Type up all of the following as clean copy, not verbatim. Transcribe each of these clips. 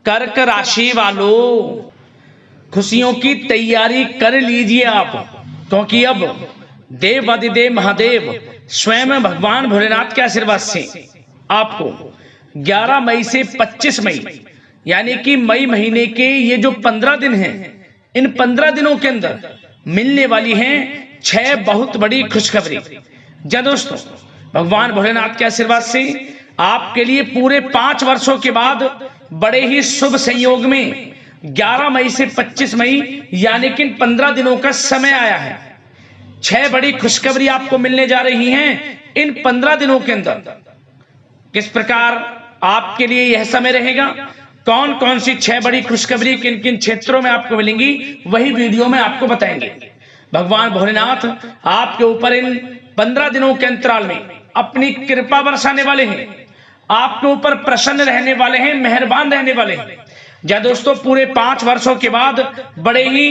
कर्क राशि वालों, खुशियों की तैयारी कर लीजिए आप, क्योंकि अब देवाधिदेव महादेव स्वयं भगवान भोलेनाथ के आशीर्वाद से आपको 11 मई से 25 मई यानी कि मई महीने के ये जो 15 दिन हैं, इन 15 दिनों के अंदर मिलने वाली हैं 6 बहुत बड़ी खुशखबरी। जी दोस्तों, भगवान भोलेनाथ के आशीर्वाद से आपके लिए पूरे 5 वर्षों के बाद बड़े ही शुभ संयोग में 11 मई से 25 मई यानी कि 15 दिनों का समय आया है। 6 बड़ी खुशखबरी आपको मिलने जा रही हैं इन 15 दिनों के अंदर। किस प्रकार आपके लिए यह समय रहेगा, कौन कौन सी 6 बड़ी खुशखबरी किन किन क्षेत्रों में आपको मिलेंगी, वही वीडियो में आपको बताएंगे। भगवान भोलेनाथ आपके ऊपर इन 15 दिनों के अंतराल में अपनी कृपा बरसाने वाले हैं, आपके ऊपर प्रसन्न रहने वाले हैं, मेहरबान रहने वाले हैं। जी दोस्तों, पूरे 5 वर्षों के बाद बड़े ही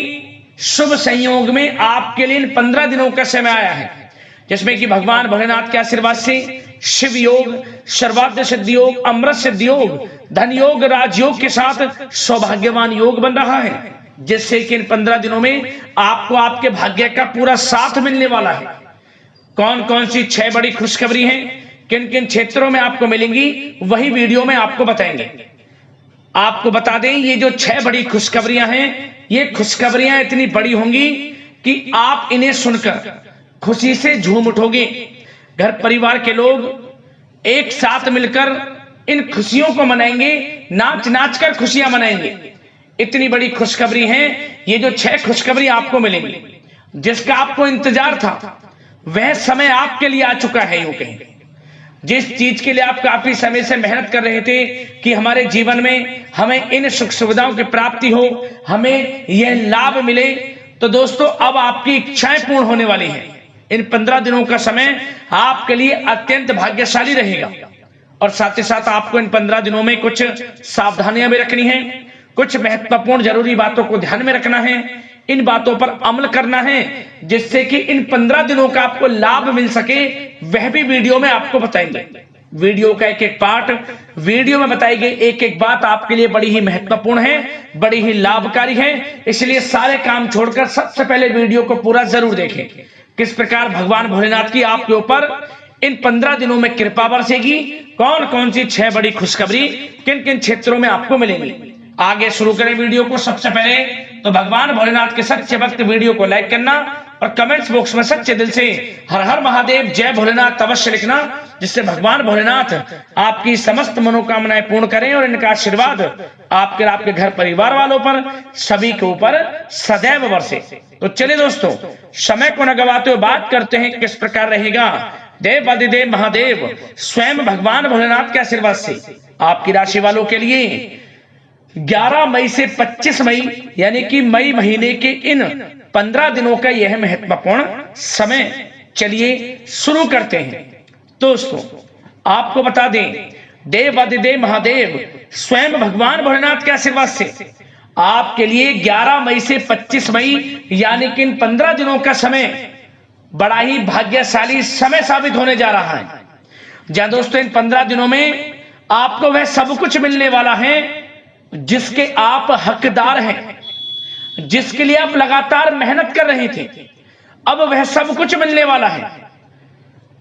शुभ संयोग में आपके लिए इन 15 दिनों का समय आया है, जिसमें कि भगवान भोलेनाथ के आशीर्वाद से शिव योग, सर्वार्थ सिद्धि योग, अमृत सिद्धि योग, धन योग, राजयोग के साथ सौभाग्यवान योग बन रहा है, जिससे कि इन 15 दिनों में आपको आपके भाग्य का पूरा साथ मिलने वाला है। कौन कौन सी 6 बड़ी खुशखबरी हैं, किन किन क्षेत्रों में आपको मिलेंगी, वही वीडियो में आपको बताएंगे। आपको बता दें, ये जो 6 बड़ी खुशखबरियां हैं, ये खुशखबरियां इतनी बड़ी होंगी कि आप इन्हें सुनकर खुशी से झूम उठोगे। घर परिवार के लोग एक साथ मिलकर इन खुशियों को मनाएंगे, नाच नाच कर खुशियां मनाएंगे। इतनी बड़ी खुशखबरी है ये जो 6 खुशखबरी आपको मिलेंगी, जिसका आपको इंतजार था वह समय आपके लिए आ चुका है। यूं कहें, जिस चीज के लिए आप काफी समय से मेहनत कर रहे थे कि हमारे जीवन में हमें इन सुख सुविधाओं की प्राप्ति हो, हमें यह लाभ मिले, तो दोस्तों अब आपकी इच्छाएं पूर्ण होने वाली हैं। इन 15 दिनों का समय आपके लिए अत्यंत भाग्यशाली रहेगा। और साथ ही साथ आपको इन 15 दिनों में कुछ सावधानियां भी रखनी है, कुछ महत्वपूर्ण जरूरी बातों को ध्यान में रखना है, इन बातों पर अमल करना है, जिससे कि इन 15 दिनों का आपको लाभ मिल सके, वह भी वीडियो में आपको बताएंगे। वीडियो का एक एक पार्ट वीडियो में बताई गई एक एक बात आपके लिए बड़ी ही महत्वपूर्ण है, बड़ी ही लाभकारी है, इसलिए सारे काम छोड़कर सबसे पहले वीडियो को पूरा जरूर देखें। किस प्रकार भगवान भोलेनाथ की आपके ऊपर इन 15 दिनों में कृपा बरसेगी, कौन कौन सी 6 बड़ी खुशखबरी किन किन क्षेत्रों में आपको मिलेंगी। आगे शुरू करें वीडियो को। सबसे पहले तो भगवान भोलेनाथ के सच्चे भक्त वीडियो को लाइक करना और कमेंट्स बॉक्स में सच्चे दिल से हर हर महादेव, जय भोलेनाथ अवश्य लिखना, जिससे भगवान भोलेनाथ आपकी समस्त मनोकामनाएं पूर्ण करें और इनका आशीर्वाद आपके घर परिवार वालों पर, सभी के ऊपर सदैव बरसे। तो चलिए दोस्तों, समय को न गवाते हुए बात करते हैं किस प्रकार रहेगा देवाधिदेव महादेव स्वयं भगवान भोलेनाथ के आशीर्वाद से आपकी राशि वालों के लिए 11 मई से 25 मई यानी कि मई महीने के इन 15 दिनों का यह महत्वपूर्ण समय। चलिए शुरू करते हैं। दोस्तों, आपको बता दें, देवाधिदेव महादेव स्वयं भगवान भोलेनाथ के आशीर्वाद से आपके लिए 11 मई से 25 मई यानी कि इन 15 दिनों का समय बड़ा ही भाग्यशाली समय साबित होने जा रहा है। जहां दोस्तों, इन 15 दिनों में आपको वह सब कुछ मिलने वाला है जिसके आप हकदार हैं, जिसके लिए आप लगातार मेहनत कर रहे थे, अब वह सब कुछ मिलने वाला है।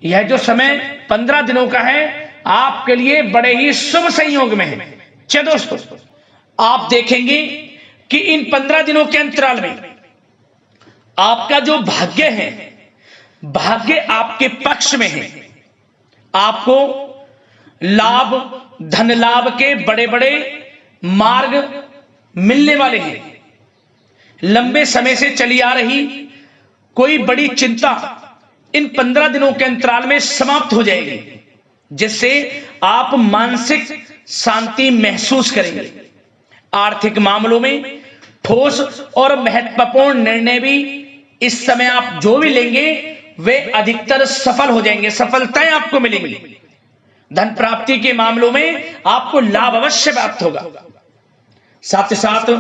यह जो समय 15 दिनों का है आपके लिए बड़े ही शुभ संयोग में है। चलिए दोस्तों, आप देखेंगे कि इन 15 दिनों के अंतराल में आपका जो भाग्य है, भाग्य आपके पक्ष में है। आपको लाभ, धन लाभ के बड़े बड़े मार्ग मिलने वाले हैं। लंबे समय से चली आ रही कोई बड़ी चिंता इन 15 दिनों के अंतराल में समाप्त हो जाएगी, जिससे आप मानसिक शांति महसूस करेंगे। आर्थिक मामलों में ठोस और महत्वपूर्ण निर्णय भी इस समय आप जो भी लेंगे वे अधिकतर सफल हो जाएंगे, सफलताएं आपको मिलेंगी। धन प्राप्ति के मामलों में आपको लाभ अवश्य प्राप्त होगा। साथ ही साथ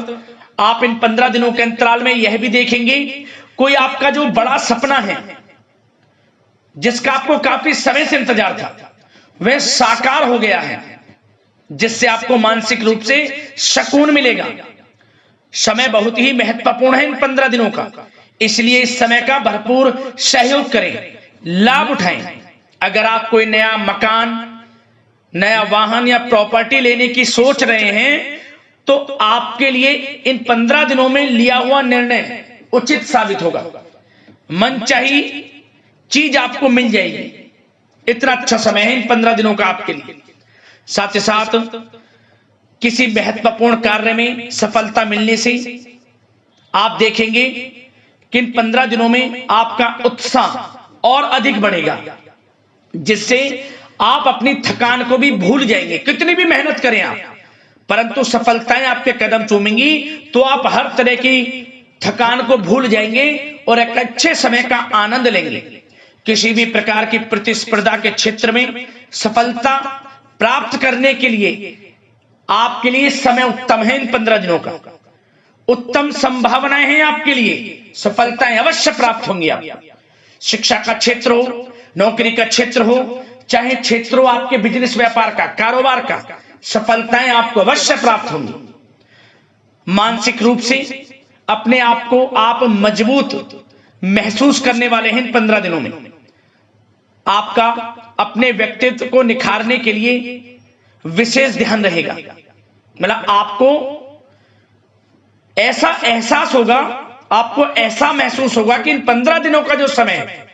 आप इन 15 दिनों के अंतराल में यह भी देखेंगे, कोई आपका जो बड़ा सपना है, जिसका आपको काफी समय से इंतजार था, वह साकार हो गया है। जिससे आपको मानसिक रूप से सुकून मिलेगा। समय बहुत ही महत्वपूर्ण है इन 15 दिनों का, इसलिए इस समय का भरपूर सहयोग करें, लाभ उठाएं। अगर आप कोई नया मकान, नया वाहन या प्रॉपर्टी लेने की सोच रहे हैं तो आपके लिए इन 15 दिनों में लिया हुआ निर्णय उचित साबित होगा। मनचाही चीज आपको मिल जाएगी। इतना अच्छा समय है इन 15 दिनों का आपके लिए। साथ ही साथ किसी महत्वपूर्ण कार्य में सफलता मिलने से आप देखेंगे कि इन 15 दिनों में आपका उत्साह और अधिक बढ़ेगा, जिससे आप अपनी थकान को भी भूल जाएंगे। कितनी भी मेहनत करें आप, परंतु सफलताएं आपके कदम चूमेंगी तो आप हर तरह की थकान को भूल जाएंगे और एक अच्छे समय का आनंद लेंगे। किसी भी प्रकार की प्रतिस्पर्धा के क्षेत्र में सफलता प्राप्त करने के लिए आपके लिए समय उत्तम है। इन 15 दिनों का उत्तम संभावनाएं हैं आपके लिए, सफलताएं अवश्य प्राप्त होंगी। आप शिक्षा का क्षेत्र हो, नौकरी का क्षेत्र हो, चाहे क्षेत्र हो आपके बिजनेस व्यापार का, कारोबार का, सफलताएं आपको अवश्य प्राप्त होंगी। मानसिक रूप से अपने आप को आप मजबूत महसूस करने वाले हैं इन 15 दिनों में। आपका अपने व्यक्तित्व को निखारने के लिए विशेष ध्यान रहेगा। मतलब आपको ऐसा एहसास होगा, आपको ऐसा महसूस होगा कि इन 15 दिनों का जो समय है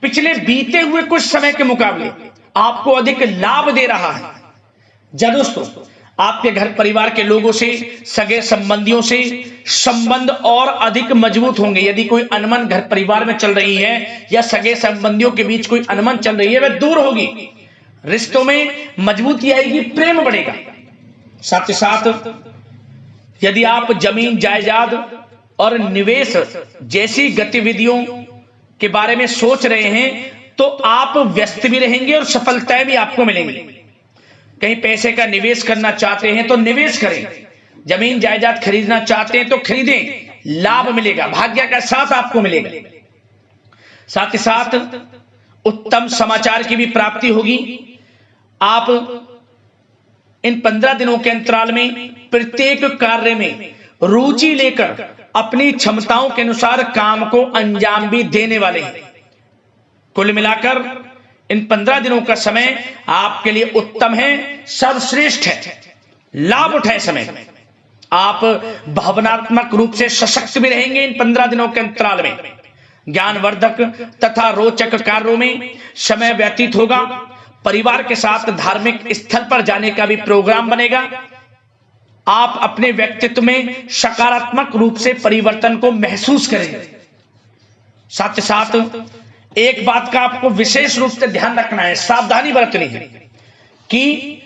पिछले बीते हुए कुछ समय के मुकाबले आपको अधिक लाभ दे रहा है। जब दोस्तों आपके घर परिवार के लोगों से, सगे संबंधियों से संबंध और अधिक मजबूत होंगे। यदि कोई अनबन घर परिवार में चल रही है या सगे संबंधियों के बीच कोई अनबन चल रही है, वह दूर होगी, रिश्तों में मजबूती आएगी, प्रेम बढ़ेगा। साथ ही साथ यदि आप जमीन जायदाद और निवेश जैसी गतिविधियों के बारे में सोच रहे हैं तो आप व्यस्त भी रहेंगे और सफलताएं भी आपको मिलेंगी। कहीं पैसे का निवेश करना चाहते हैं तो निवेश करें, जमीन जायदाद खरीदना चाहते हैं तो खरीदें, लाभ मिलेगा, भाग्य का साथ आपको मिलेगा। साथ ही साथ उत्तम समाचार की भी प्राप्ति होगी। आप इन 15 दिनों के अंतराल में प्रत्येक कार्य में रुचि लेकर अपनी क्षमताओं के अनुसार काम को अंजाम भी देने वाले हैं। कुल मिलाकर इन 15 दिनों का समय आपके लिए उत्तम है, सर्वश्रेष्ठ है। लाभ उठाए समय में। आप भावनात्मक रूप से सशक्त भी रहेंगे इन 15 दिनों के अंतराल में। ज्ञानवर्धक तथा रोचक कार्यों में समय व्यतीत होगा। परिवार के साथ धार्मिक स्थल पर जाने का भी प्रोग्राम बनेगा। आप अपने व्यक्तित्व में सकारात्मक रूप से परिवर्तन को महसूस करेंगे। साथ ही साथ एक बात का आपको विशेष रूप से ध्यान रखना है, सावधानी बरतनी है कि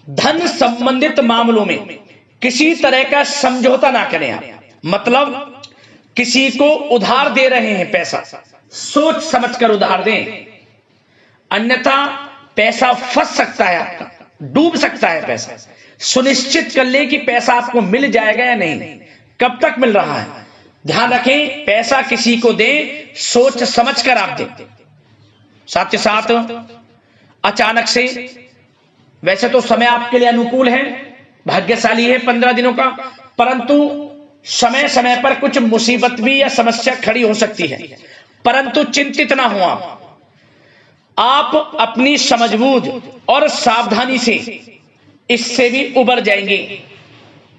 धन संबंधित मामलों में किसी तरह का समझौता ना करें आप। मतलब किसी को उधार दे रहे हैं पैसा, सोच समझकर उधार दें, अन्यथा पैसा फंस सकता है, आपका डूब सकता है पैसा। सुनिश्चित कर लें कि पैसा आपको मिल जाएगा या नहीं, कब तक मिल रहा है। ध्यान रखें, पैसा किसी को दें सोच समझकर आप दें। साथ ही साथ अचानक से, वैसे तो समय आपके लिए अनुकूल है, भाग्यशाली है 15 दिनों का, परंतु समय समय पर कुछ मुसीबत भी या समस्या खड़ी हो सकती है। परंतु चिंतित ना हो आप अपनी समझबूझ और सावधानी से इससे भी उबर जाएंगे।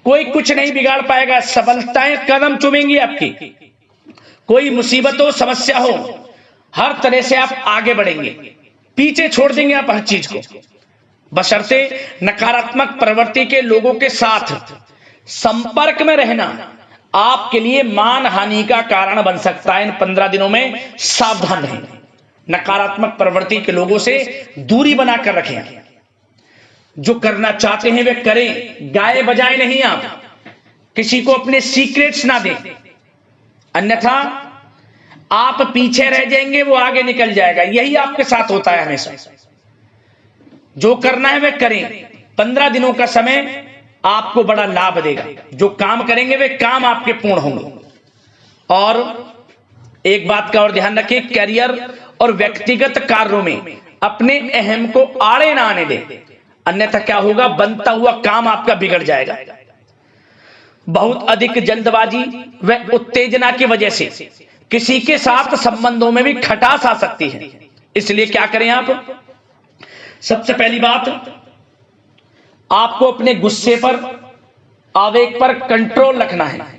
कोई कुछ नहीं बिगाड़ पाएगा, सफलताएं कदम चूमेंगी आपकी। कोई मुसीबत हो, समस्या हो, हर तरह से आप आगे बढ़ेंगे, पीछे छोड़ देंगे आप हर चीज को। बशर्ते नकारात्मक प्रवृत्ति के लोगों के साथ संपर्क में रहना आपके लिए मान हानि का कारण बन सकता है। इन 15 दिनों में सावधान रहें, नकारात्मक प्रवृत्ति के लोगों से दूरी बनाकर रखें। जो करना चाहते हैं वे करें, गाए बजाए नहीं। आप किसी को अपने सीक्रेट्स ना दें, अन्यथा आप पीछे रह जाएंगे, वो आगे निकल जाएगा। यही आपके साथ होता है हमेशा। जो करना है वे करें। 15 दिनों का समय आपको बड़ा लाभ देगा। जो काम करेंगे वे काम आपके पूर्ण होंगे। और एक बात का और ध्यान रखें, करियर और व्यक्तिगत कार्यों में अपने अहम को आड़े ना आने दें। अन्यथा क्या होगा, बनता हुआ काम आपका बिगड़ जाएगा। बहुत अधिक जल्दबाजी व उत्तेजना की वजह से किसी के साथ संबंधों में भी खटास आ सकती है। इसलिए क्या करें आप, सबसे पहली बात, आपको अपने गुस्से पर, आवेग पर कंट्रोल रखना है,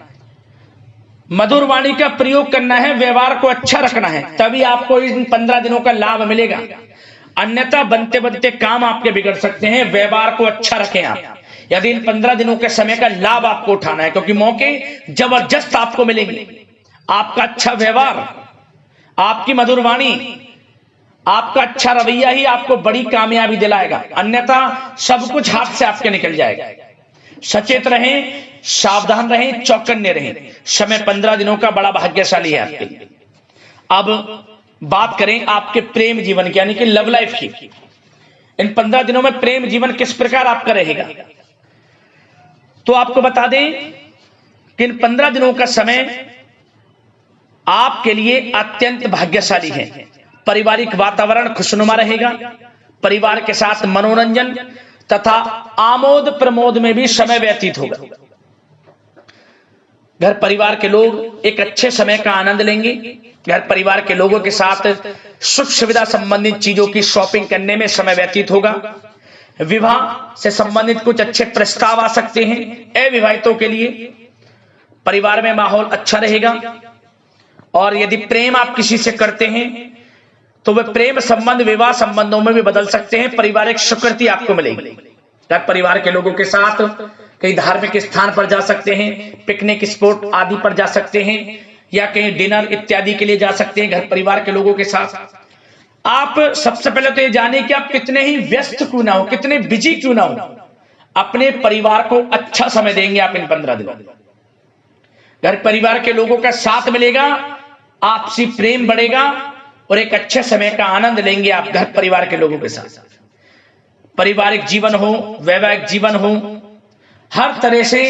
मधुर वाणी का प्रयोग करना है, व्यवहार को अच्छा रखना है, तभी आपको इन 15 दिनों का लाभ मिलेगा। अन्यथा बनते बनते काम आपके बिगड़ सकते हैं। व्यवहार को अच्छा रखें आप, यदि इन 15 दिनों के समय का लाभ आपको उठाना है, क्योंकि मौके जबरदस्त आपको मिलेंगे। आपका अच्छा व्यवहार, आपकी मधुर वाणी, आपका अच्छा रवैया ही आपको बड़ी कामयाबी दिलाएगा, अन्यथा सब कुछ हाथ से आपके निकल जाएगा। सचेत रहें, सावधान रहें, चौकन्ने रहें। समय 15 दिनों का बड़ा भाग्यशाली है आपके लिए। अब बात करें आपके प्रेम जीवन की, यानी कि लव लाइफ की। इन 15 दिनों में प्रेम जीवन किस प्रकार आपका रहेगा, तो आपको बता दें कि इन 15 दिनों का समय आपके लिए अत्यंत भाग्यशाली है। पारिवारिक वातावरण खुशनुमा रहेगा, परिवार के साथ मनोरंजन तथा आमोद प्रमोद में भी समय व्यतीत होगा। घर परिवार के लोग एक अच्छे समय का आनंद लेंगे। घर परिवार के लोगों के साथ सुख सुविधा संबंधित चीजों की शॉपिंग करने में समय व्यतीत होगा। विवाह से संबंधित कुछ अच्छे प्रस्ताव आ सकते हैं। अविवाहितों के लिए परिवार में माहौल अच्छा रहेगा। और यदि प्रेम आप किसी से करते हैं तो वह प्रेम संबंध विवाह संबंधों में भी बदल सकते हैं। पारिवारिक स्वीकृति आपको मिलेगी। घर परिवार के लोगों के साथ कहीं धार्मिक स्थान पर जा सकते हैं, पिकनिक स्पॉट आदि पर जा सकते हैं, या कहीं डिनर इत्यादि के लिए जा सकते हैं घर परिवार के लोगों के साथ। आप सबसे पहले तो ये जानिए कि आप कितने ही व्यस्त क्यों ना हो, कितने बिजी क्यों ना हो, अपने परिवार को अच्छा समय देंगे आप इन 15 दिनों। घर परिवार के लोगों का साथ मिलेगा, आपसी प्रेम बढ़ेगा और एक अच्छे समय का आनंद लेंगे आप घर परिवार के लोगों के साथ। पारिवारिक जीवन हो, वैवाहिक जीवन हो, हर तरह से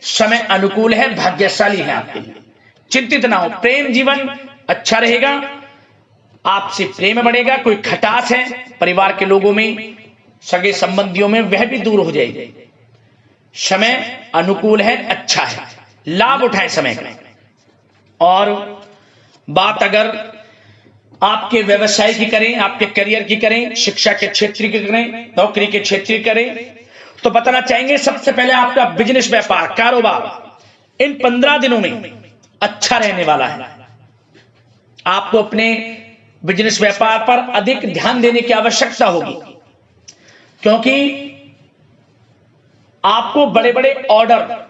समय अनुकूल है, भाग्यशाली है आपके लिए। चिंतित ना हो, प्रेम जीवन अच्छा रहेगा, आपसे प्रेम बढ़ेगा। कोई खटास है परिवार के लोगों में, सगे संबंधियों में, वह भी दूर हो जाएगी। समय अनुकूल है, अच्छा है, लाभ उठाएं समय का। और बात अगर आपके व्यवसाय की करें, आपके करियर की करें, शिक्षा के क्षेत्र की करें, नौकरी के क्षेत्र की करें, तो बताना चाहेंगे सबसे पहले आपका बिजनेस, व्यापार, कारोबार इन 15 दिनों में अच्छा रहने वाला है। आपको अपने बिजनेस व्यापार पर अधिक ध्यान देने की आवश्यकता होगी, क्योंकि आपको बड़े बड़े ऑर्डर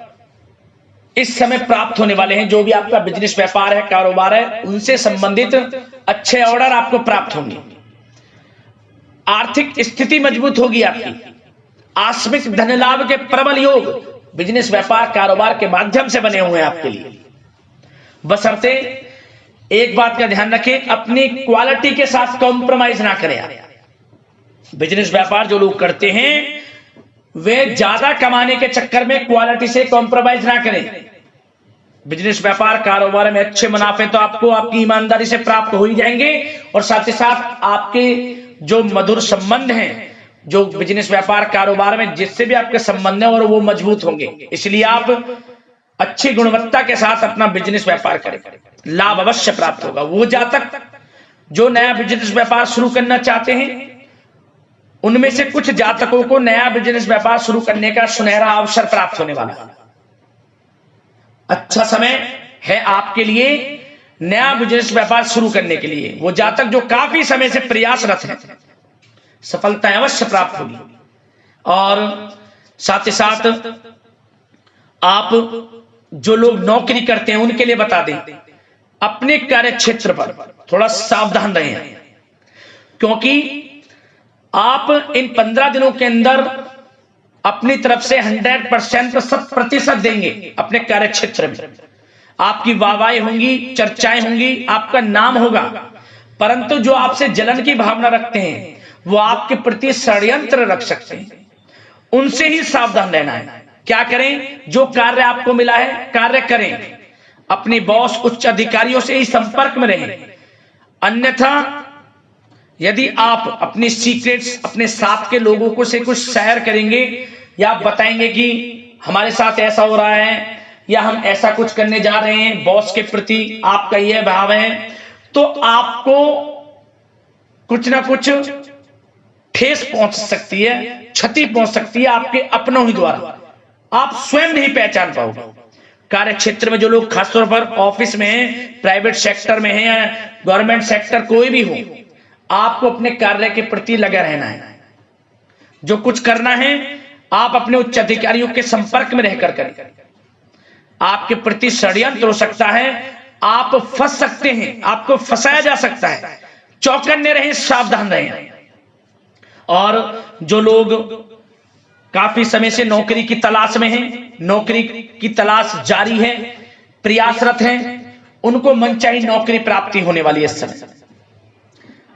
इस समय प्राप्त होने वाले हैं। जो भी आपका बिजनेस व्यापार है, कारोबार है, उनसे संबंधित अच्छे ऑर्डर आपको प्राप्त होंगे। आर्थिक स्थिति मजबूत होगी आपकी। आकस्मिक धन लाभ के प्रबल योग बिजनेस व्यापार कारोबार के माध्यम से बने हुए हैं आपके लिए। बशर्ते एक बात का ध्यान रखें, अपनी क्वालिटी के साथ कॉम्प्रोमाइज ना करें। बिजनेस व्यापार जो लोग करते हैं वे ज्यादा कमाने के चक्कर में क्वालिटी से कॉम्प्रोमाइज ना करें। बिजनेस व्यापार कारोबार में अच्छे मुनाफे तो आपको आपकी ईमानदारी से प्राप्त हो ही जाएंगे, और साथ ही साथ आपके जो मधुर संबंध हैं, जो बिजनेस व्यापार कारोबार में जिससे भी आपके संबंध हैं, और वो मजबूत होंगे। इसलिए आप अच्छी गुणवत्ता के साथ अपना बिजनेस व्यापार करें, लाभ अवश्य प्राप्त होगा। वो जातक जो नया बिजनेस व्यापार शुरू करना चाहते हैं, उनमें से कुछ जातकों को नया बिजनेस व्यापार शुरू करने का सुनहरा अवसर प्राप्त होने वाला है। अच्छा समय है आपके लिए नया बिजनेस व्यापार शुरू करने के लिए। वो जातक जो काफी समय से प्रयासरत हैं, सफलता अवश्य प्राप्त होगी। और साथ ही साथ आप जो लोग नौकरी करते हैं उनके लिए बता दें, अपने कार्य क्षेत्र पर थोड़ा सावधान रहें, क्योंकि आप इन 15 दिनों के अंदर अपनी तरफ से 100% 100% देंगे अपने कार्य क्षेत्र में। आपकी वाहवाही होंगी, चर्चाएं होंगी, आपका नाम होगा, परंतु जो आपसे जलन की भावना रखते हैं वो आपके प्रति षड्यंत्र रख सकते हैं। उनसे ही सावधान रहना है। क्या करें? जो कार्य आपको मिला है कार्य करें, अपने बॉस, उच्च अधिकारियों से ही संपर्क में रहें, अन्यथा यदि आप अपनी सीक्रेट्स अपने साथ के लोगों को से कुछ शेयर करेंगे या आप बताएंगे कि हमारे साथ ऐसा हो रहा है या हम ऐसा कुछ करने जा रहे हैं, बॉस के प्रति आपका यह भाव है, तो आपको कुछ ना कुछ ठेस पहुंच सकती है, क्षति पहुंच सकती है आपके अपनों ही द्वारा, आप स्वयं नहीं पहचान पाओगे। कार्य क्षेत्र में जो लोग खासतौर पर ऑफिस में हैं, प्राइवेट सेक्टर में हैं या गवर्नमेंट सेक्टर, कोई भी हो, आपको अपने कार्य के प्रति लगा रहना है। जो कुछ करना है आप अपने उच्च अधिकारियों के संपर्क में रहकर करें। आपके प्रति षड्यंत्र हो सकता है, आप फंस सकते हैं, आपको फंसाया जा सकता है। चौकन्ने रहें, सावधान रहें। और जो लोग काफी समय से नौकरी की तलाश में हैं, नौकरी की तलाश जारी है, प्रयासरत हैं, उनको मनचाही नौकरी प्राप्ति होने वाली है। इस समय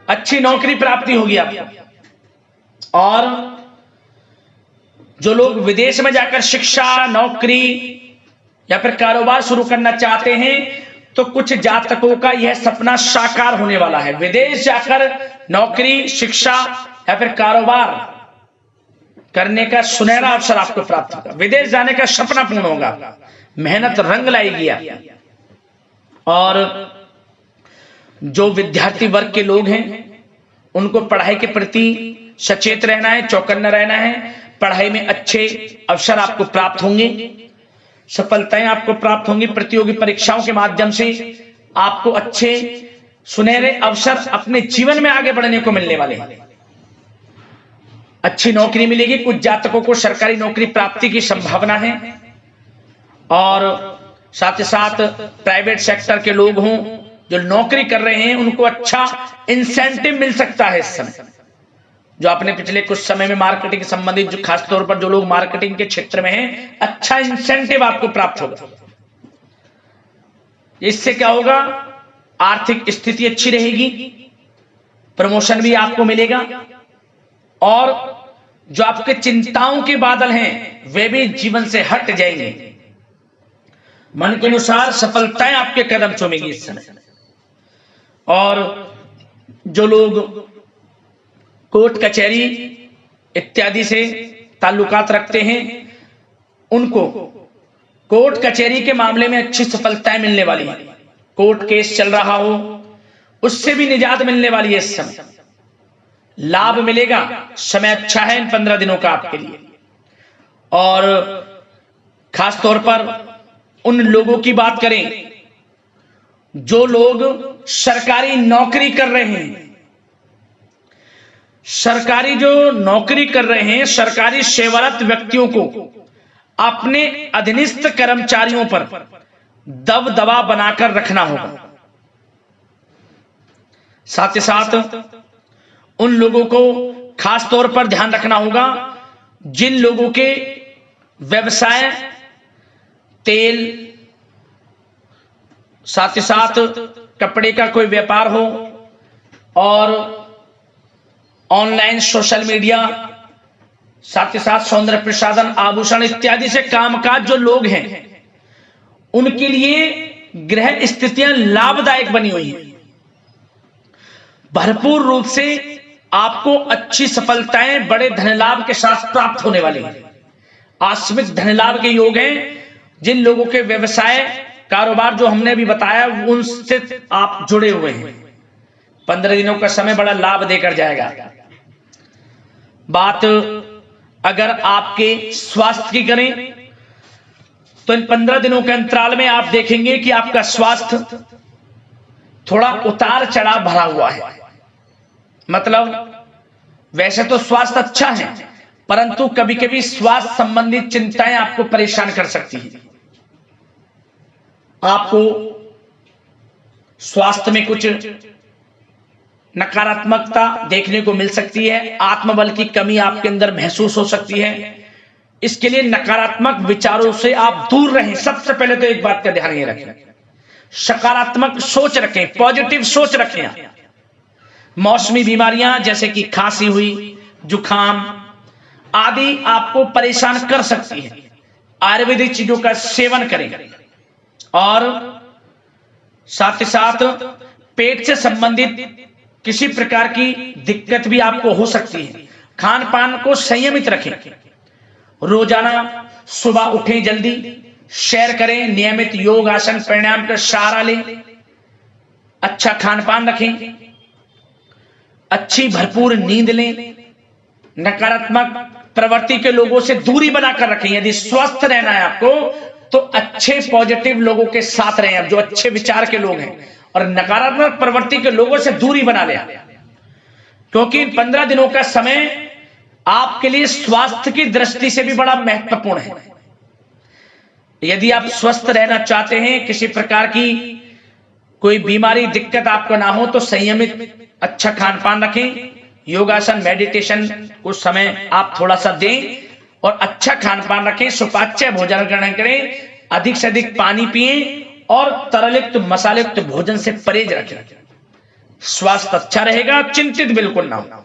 अच्छी नौकरी प्राप्ति होगी आपको। और जो लोग विदेश में जाकर शिक्षा, नौकरी या फिर कारोबार शुरू करना चाहते हैं, तो कुछ जातकों का यह सपना साकार होने वाला है। विदेश जाकर नौकरी, शिक्षा या फिर कारोबार करने का सुनहरा अवसर आपको प्राप्त होगा। विदेश जाने का सपना पूर्ण होगा, मेहनत रंग लाएगी आप। और जो विद्यार्थी वर्ग के लोग हैं, उनको पढ़ाई के प्रति सचेत रहना है, चौकन्ना रहना है। पढ़ाई में अच्छे अवसर आपको प्राप्त होंगे, सफलताएं आपको प्राप्त होंगी। प्रतियोगी परीक्षाओं के माध्यम से आपको अच्छे सुनहरे अवसर अपने जीवन में आगे बढ़ने को मिलने वाले हैं। अच्छी नौकरी मिलेगी। कुछ जातकों को सरकारी नौकरी प्राप्ति की संभावना है। और साथ ही साथ प्राइवेट सेक्टर के लोग हों जो नौकरी कर रहे हैं, उनको अच्छा इंसेंटिव मिल सकता है इस समय। जो आपने पिछले कुछ समय में मार्केटिंग संबंधित, जो खासतौर पर जो लोग मार्केटिंग के क्षेत्र में हैं, अच्छा इंसेंटिव आपको प्राप्त होगा। इससे क्या होगा, आर्थिक स्थिति अच्छी रहेगी, प्रमोशन भी आपको मिलेगा। और जो आपके चिंताओं के बादल हैं, वे भी जीवन से हट जाएंगे। मन के अनुसार सफलताएं आपके कदम चूमेगी इस समय। और जो लोग कोर्ट कचहरी इत्यादि से ताल्लुकात रखते हैं, उनको कोर्ट कचहरी के मामले में अच्छी सफलताएं मिलने वाली है। कोर्ट केस चल रहा हो, उससे भी निजात मिलने वाली है। इस समय लाभ मिलेगा। समय अच्छा है इन 15 दिनों का आपके लिए। और खास तौर पर उन लोगों की बात करें जो लोग सरकारी नौकरी कर रहे हैं। सरकारी जो नौकरी कर रहे हैं, सरकारी सेवारत व्यक्तियों को अपने अधीनस्थ कर्मचारियों पर दबदबा बनाकर रखना होगा। साथ ही साथ उन लोगों को खास तौर पर ध्यान रखना होगा जिन लोगों के व्यवसाय तेल, साथ ही साथ कपड़े का कोई व्यापार हो और ऑनलाइन सोशल मीडिया, साथ ही साथ सौंदर्य प्रसाधन, आभूषण इत्यादि से कामकाज जो लोग हैं, उनके लिए ग्रह स्थितियां लाभदायक बनी हुई हैं। भरपूर रूप से आपको अच्छी सफलताएं बड़े धन लाभ के साथ प्राप्त होने वाली हैं। आकस्मिक धन लाभ के योग हैं। जिन लोगों के व्यवसाय कारोबार जो हमने अभी बताया, उनसे आप जुड़े हुए हैं, 15 दिनों का समय बड़ा लाभ देकर जाएगा। बात अगर आपके स्वास्थ्य की करें तो इन 15 दिनों के अंतराल में आप देखेंगे कि आपका स्वास्थ्य थोड़ा उतार चढ़ाव भरा हुआ है। मतलब वैसे तो स्वास्थ्य अच्छा है, परंतु कभी कभी स्वास्थ्य संबंधित चिंताएं आपको परेशान कर सकती हैं। आपको स्वास्थ्य में कुछ नकारात्मकता देखने को मिल सकती है। आत्मबल की कमी आपके अंदर महसूस हो सकती है। इसके लिए नकारात्मक विचारों से आप दूर रहें। सबसे पहले तो एक बात का ध्यान ये रखें, सकारात्मक सोच रखें, पॉजिटिव सोच रखें। मौसमी बीमारियां जैसे कि खांसी हुई, जुखाम आदि आपको परेशान कर सकती है। आयुर्वेदिक चीजों का सेवन करें। और साथ ही साथ पेट से संबंधित किसी प्रकार की दिक्कत भी आपको हो सकती है। खान पान को संयमित रखें। रोजाना सुबह उठें, जल्दी सैर करें, नियमित योग आसन प्राणायाम का सहारा लें, अच्छा खान पान रखें, अच्छी भरपूर नींद लें, नकारात्मक प्रवृत्ति के लोगों से दूरी बनाकर रखें। यदि स्वस्थ रहना है आपको तो अच्छे पॉजिटिव लोगों के साथ रहें, जो अच्छे विचार के लोग हैं, और नकारात्मक प्रवृत्ति के लोगों से दूरी बना लें, क्योंकि इन 15 दिनों का समय आपके लिए स्वास्थ्य की दृष्टि से भी बड़ा महत्वपूर्ण है। यदि आप स्वस्थ रहना चाहते हैं, किसी प्रकार की कोई बीमारी दिक्कत आपको ना हो, तो संयमित अच्छा खान पान रखें, योगासन मेडिटेशन कुछ समय आप थोड़ा सा दें, और अच्छा खान पान रखें, सुपाच्य भोजन ग्रहण करें, अधिक से अधिक पानी पिएं, और तरलयुक्त मसालेयुक्त भोजन से परहेज रखें। स्वास्थ्य अच्छा रहेगा, चिंतित बिल्कुल ना हो।